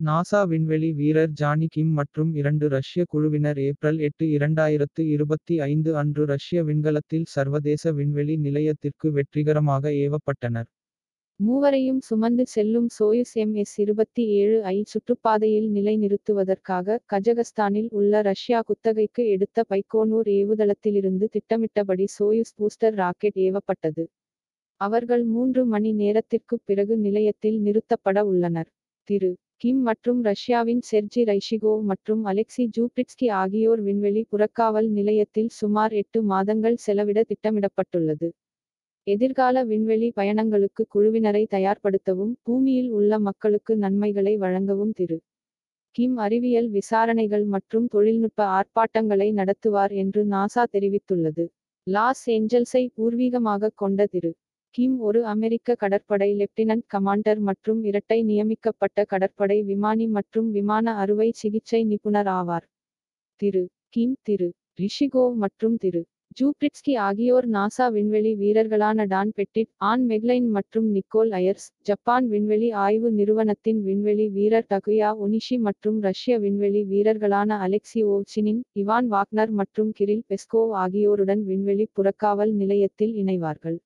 NASA விண்வெளி வீரர் Johnny கிம் மற்றும் 2 ரஷ்ய குழுவினர் ஏப்ரல் 8, 2025 அன்று ரஷ்ய விண்கலத்தில் சர்வதேச விண்வெளி நிலையத்திற்கு வெற்றிகரமாக ஏவப்பட்டனர். மூவரையும் சுமந்து செல்லும் சோயுஸ் MS-27 ஐ சுற்றுப்பாதையில் நிலைநிறுத்துவதற்காக கஜகஸ்தானில் உள்ள ரஷ்யா குத்தகைக்கு எடுத்த பைக்கோனூர் ஏவுதளத்திலிருந்து திட்டமிட்டபடி சோயுஸ் பூஸ்டர் ராக்கெட் ஏவப்பட்டது. அவர்கள் 3 மணி நேரத்திற்குப் பிறகு நிலையத்தில் நிறுத்தப்பட உள்ளனர். திரு. கிம் மற்றும் ரஷ்யாவின் செர்ஜி ரைஷிகோவ் மற்றும் அலெக்சி ஜூப்ரிட்ஸ்கி ஆகியோர் விண்வெளி புறக்காவல் நிலையத்தில் சுமார் 8 மாதங்கள் செலவிட திட்டமிடப்பட்டுள்ளது. எதிர்கால விண்வெளி பயணங்களுக்கு குழுவினரை தயார்படுத்தவும் பூமியில் உள்ள மக்களுக்கு நன்மைகளை வழங்கவும் திரு. கிம் அறிவியல் விசாரணைகள் மற்றும் தொழில்நுட்ப ஆர்ப்பாட்டங்களை நடத்துவார் என்று நாசா தெரிவித்துள்ளது. லாஸ் ஏஞ்சல்ஸை பூர்வீகமாகக் கொண்ட திரு. கிம் ஒரு அமெரிக்க கடற்படை லெப்டினன்ட் கமாண்டர் மற்றும் இரட்டை நியமிக்கப்பட்ட கடற்படை விமானி மற்றும் விமான அறுவை சிகிச்சை நிபுணர் ஆவார். திரு. கிம் திரு. ரிஷிகோவ் மற்றும் திரு. ஜூப்ரிட்ஸ்கி ஆகியோர் நாசா விண்வெளி வீரர்களான டான் பெட்டிட், ஆன் மெக்லைன் மற்றும் நிக்கோல் அயர்ஸ், ஜப்பான் விண்வெளி ஆய்வு நிறுவனத்தின் விண்வெளி வீரர் டகுயா ஒனிஷி மற்றும் ரஷ்ய விண்வெளி வீரர்களான அலெக்சி ஓவ்சினின், இவான் வாக்னர் மற்றும் கிரில் பெஸ்கோவ் ஆகியோருடன் விண்வெளி புறக்காவல் நிலையத்தில் இணைவார்கள்.